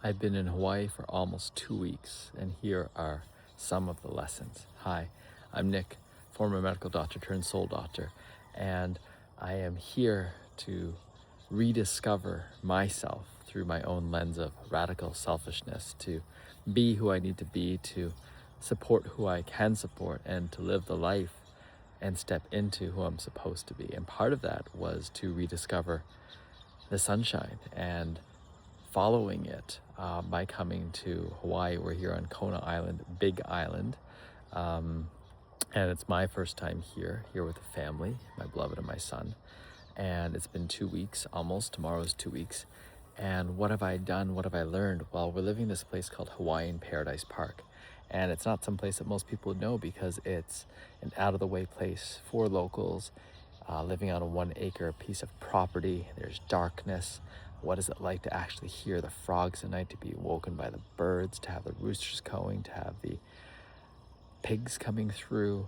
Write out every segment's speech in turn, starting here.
I've been in Hawaii for almost 2 weeks, and here are some of the lessons. Hi, I'm Nick, former medical doctor turned soul doctor, and I am here to rediscover myself through my own lens of radical selfishness, to be who I need to be, to support who I can support, and to live the life and step into who I'm supposed to be. And part of that was to rediscover the sunshine and following it by coming to Hawaii. We're here on Kona Island, Big Island, and it's my first time here with the family, my beloved and my son. And it's been 2 weeks, almost. Tomorrow's 2 weeks. And what have I done? What have I learned? Well, we're living in this place called Hawaiian Paradise Park. And it's not some place that most people know because it's an out-of-the-way place for locals living on a 1-acre piece of property. There's darkness. What is it like to actually hear the frogs at night, to be woken by the birds, to have the roosters crowing, to have the pigs coming through,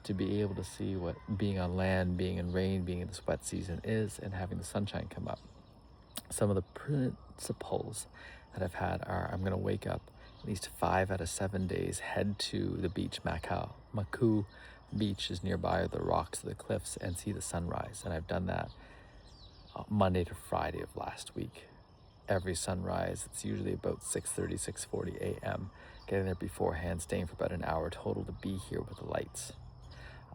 to be able to see what being on land, being in rain, being in this wet season is, and having the sunshine come up. Some of the principles that I've had are I'm going to wake up at least 5 out of 7 days, head to the beach, Maku Beach is nearby, the rocks, the cliffs, and see the sunrise. And I've done that Monday to Friday of last week. Every sunrise, it's usually about 6:30, 6:40 a.m. Getting there beforehand, staying for about an hour total to be here with the lights.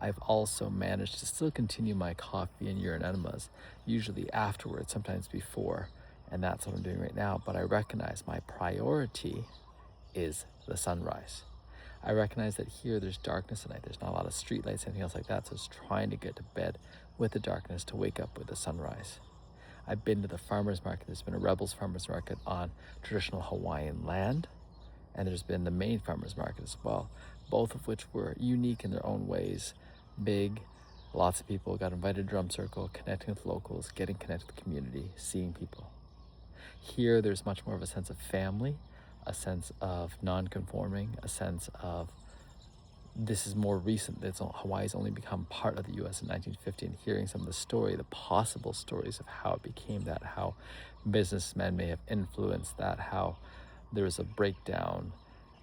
I've also managed to still continue my coffee and urine enemas, usually afterwards, sometimes before, and that's what I'm doing right now. But I recognize my priority is the sunrise. I recognize that here there's darkness at night. There's not a lot of street lights, anything else like that. So it's trying to get to bed with the darkness to wake up with the sunrise. I've been to the farmer's market. There's been a Rebels farmer's market on traditional Hawaiian land, and there's been the main farmer's market as well, both of which were unique in their own ways. Big, lots of people, got invited to drum circle, connecting with locals, getting connected with the community, seeing people. Here, there's much more of a sense of family, a sense of non-conforming, a sense of this is more recent. Hawaii's only become part of the U.S. in 1950, and hearing some of the possible stories of how it became that, how businessmen may have influenced that, how there was a breakdown,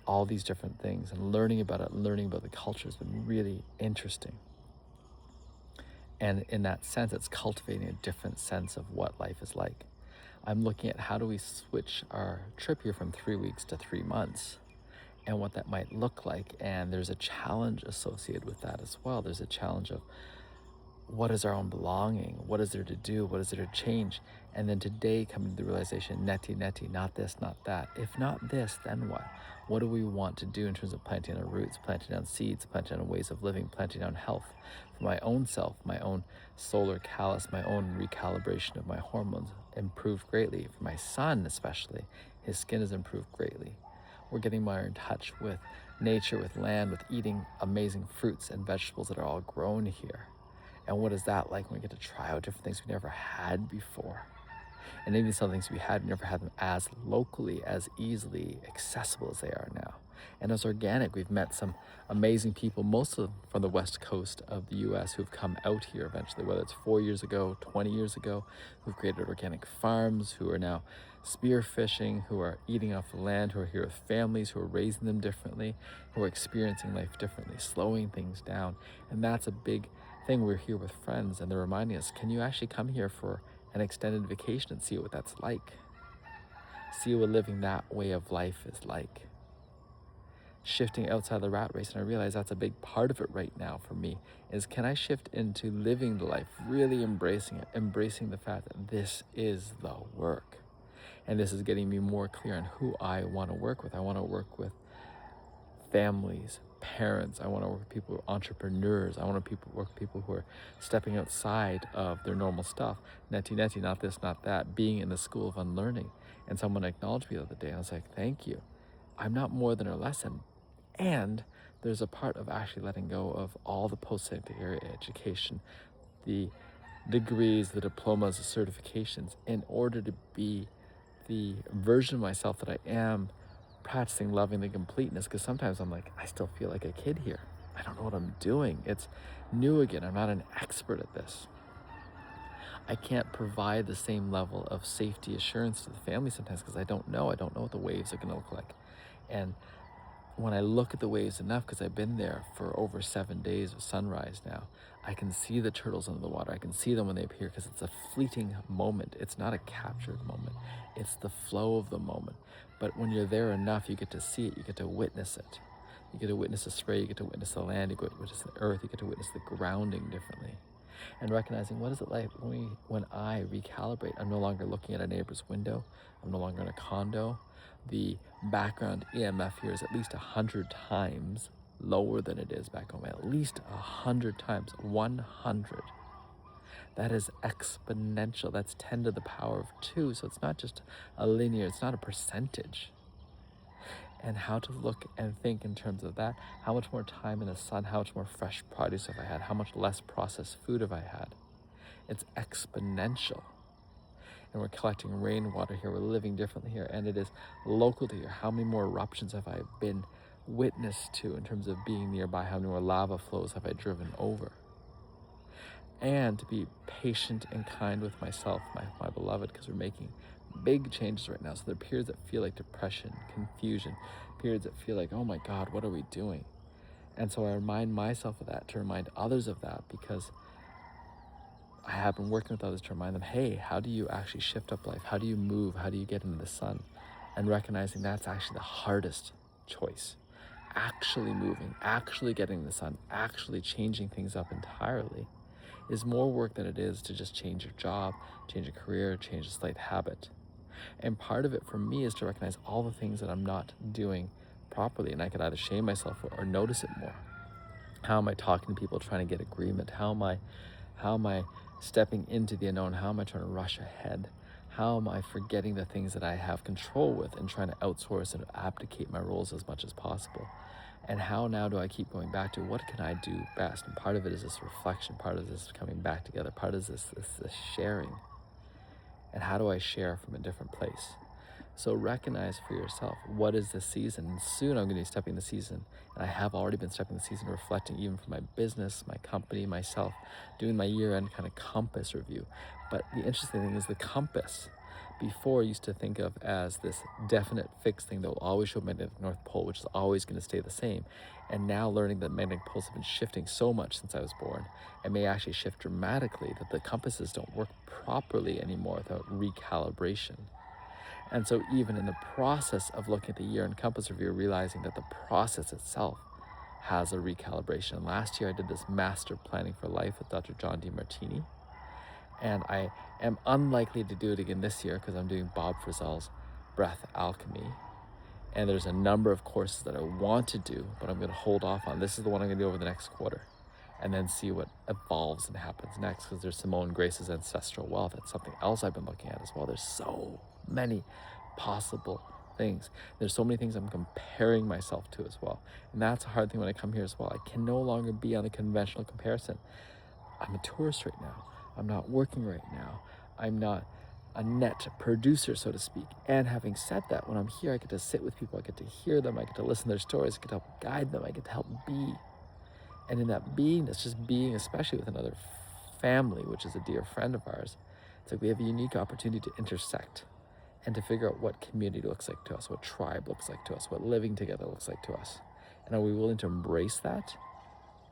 all these different things, and learning about it, learning about the culture has been really interesting. And in that sense, it's cultivating a different sense of what life is like. I'm looking at how do we switch our trip here from 3 weeks to 3 months, and what that might look like. And there's a challenge associated with that as well. There's a challenge of what is our own belonging? What is there to do? What is there to change? And then today coming to the realization, neti, not this, not that. If not this, then what? What do we want to do in terms of planting our roots, planting down seeds, planting down ways of living, planting down health? For my own self, my own solar callus, my own recalibration of my hormones improved greatly. For my son especially, his skin has improved greatly. We're getting more in touch with nature, with land, with eating amazing fruits and vegetables that are all grown here. And what is that like when we get to try out different things we never had before? And even some things we never had them as locally, as easily accessible as they are now. And as organic, we've met some amazing people, most of them from the west coast of the US, who've come out here eventually, whether it's 4 years ago, 20 years ago, who've created organic farms, who are now spearfishing, who are eating off the land, who are here with families, who are raising them differently, who are experiencing life differently, slowing things down. And that's a big thing. We're here with friends, and they're reminding us, can you actually come here for an extended vacation and see what that's like? See what living that way of life is like. Shifting outside the rat race, and I realize that's a big part of it right now for me, is can I shift into living the life, really embracing it, embracing the fact that this is the work. And this is getting me more clear on who I want to work with. I want to work with families, parents. I want to work with people who are entrepreneurs. I want to work with people who are stepping outside of their normal stuff. Neti, not this, not that. Being in the school of unlearning. And someone acknowledged me the other day, and I was like, thank you. I'm not more than a lesson. And there's a part of actually letting go of all the post-secondary education, the degrees, the diplomas, the certifications, in order to be the version of myself that I am, practicing loving the completeness. Because sometimes I'm like, I still feel like a kid here. I don't know what I'm doing. It's new again. I'm not an expert at this. I can't provide the same level of safety assurance to the family sometimes because I don't know. I don't know what the waves are going to look like. And when I look at the waves enough, because I've been there for over 7 days of sunrise now, I can see the turtles under the water. I can see them when they appear because it's a fleeting moment. It's not a captured moment. It's the flow of the moment. But when you're there enough, you get to see it. You get to witness it. You get to witness the spray. You get to witness the land. You get to witness the earth. You get to witness the grounding differently. And recognizing what is it like when I recalibrate. I'm no longer looking at a neighbor's window. I'm no longer in a condo. The background EMF here is at least 100 times lower than it is back home. At least 100 times. 100. That is exponential. That's 10 to the power of 2. So it's not just a linear, it's not a percentage. And how to look and think in terms of that. How much more time in the sun, how much more fresh produce have I had? How much less processed food have I had? It's exponential. And we're collecting rainwater here. We're living differently here. And it is local to here. How many more eruptions have I been witness to in terms of being nearby? How many more lava flows have I driven over? And to be patient and kind with myself, my beloved, because we're making big changes right now. So there are periods that feel like depression, confusion, periods that feel like, oh my God, what are we doing? And so I remind myself of that, to remind others of that, because I have been working with others to remind them, hey, how do you actually shift up life? How do you move? How do you get into the sun? And recognizing that's actually the hardest choice. Actually moving, actually getting in the sun, actually changing things up entirely is more work than it is to just change your job, change a career, change a slight habit. And part of it for me is to recognize all the things that I'm not doing properly, and I could either shame myself or notice it more. How am I talking to people, trying to get agreement? How am I stepping into the unknown? How am I trying to rush ahead? How am I forgetting the things that I have control with and trying to outsource and abdicate my roles as much as possible? And how now do I keep going back to what can I do best? And part of it is this reflection, part of this coming back together, part of this sharing. And how do I share from a different place? So recognize for yourself, what is this season? And soon I'm going to be stepping the season. And I have already been stepping the season, reflecting even for my business, my company, myself, doing my year-end kind of compass review. But the interesting thing is the compass, before I used to think of as this definite fixed thing that will always show magnetic North Pole, which is always going to stay the same. And now learning that magnetic poles have been shifting so much since I was born, and may actually shift dramatically, that the compasses don't work properly anymore without recalibration. And so even in the process of looking at the year-end compass review, realizing that the process itself has a recalibration. Last year I did this master planning for life with Dr. John DeMartini. And I am unlikely to do it again this year because I'm doing Bob Frizzell's Breath Alchemy. And there's a number of courses that I want to do, but I'm going to hold off on. This is the one I'm going to do over the next quarter, and then see what evolves and happens next, because there's Simone Grace's Ancestral Wealth. That's something else I've been looking at as well. There's so many possible things. There's so many things I'm comparing myself to as well. And that's a hard thing when I come here as well. I can no longer be on the conventional comparison. I'm a tourist right now. I'm not working right now. I'm not a net producer, so to speak. And having said that, when I'm here, I get to sit with people. I get to hear them. I get to listen to their stories. I get to help guide them. I get to help be. And in that beingness, just being, especially with another family, which is a dear friend of ours, it's like we have a unique opportunity to intersect and to figure out what community looks like to us, what tribe looks like to us, what living together looks like to us. And are we willing to embrace that?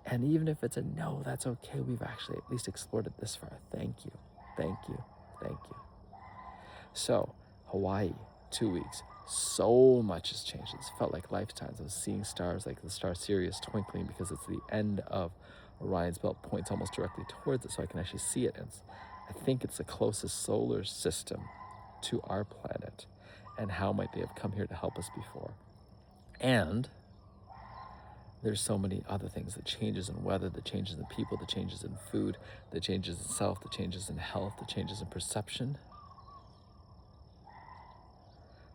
And even if it's a no, that's okay. We've actually at least explored it this far. Thank you, thank you, thank you. So, Hawaii, 2 weeks. So much has changed. It's felt like lifetimes. I was seeing stars like the star Sirius twinkling because it's the end of Orion's belt, points almost directly towards it, so I can actually see it. And I think it's the closest solar system to our planet. And how might they have come here to help us before? And there's so many other things, the changes in weather, the changes in people, the changes in food, the changes in self, the changes in health, the changes in perception,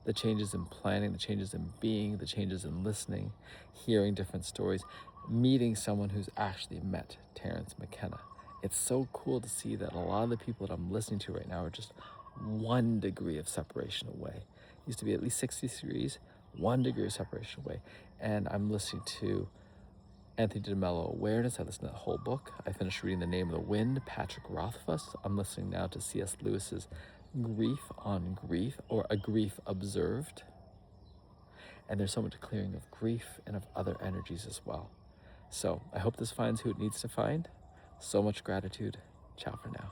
the changes in planning, the changes in being, the changes in listening, hearing different stories, meeting someone who's actually met Terrence McKenna. It's so cool to see that a lot of the people that I'm listening to right now are just 1 degree of separation away. It used to be at least 60 degrees, 1 degree of separation away. And I'm listening to Anthony DeMello, Awareness. I listened to the whole book. I finished reading The Name of the Wind, Patrick Rothfuss. I'm listening now to C.S. Lewis's Grief on Grief, or A Grief Observed. And there's so much clearing of grief and of other energies as well. So I hope this finds who it needs to find. So much gratitude. Ciao for now.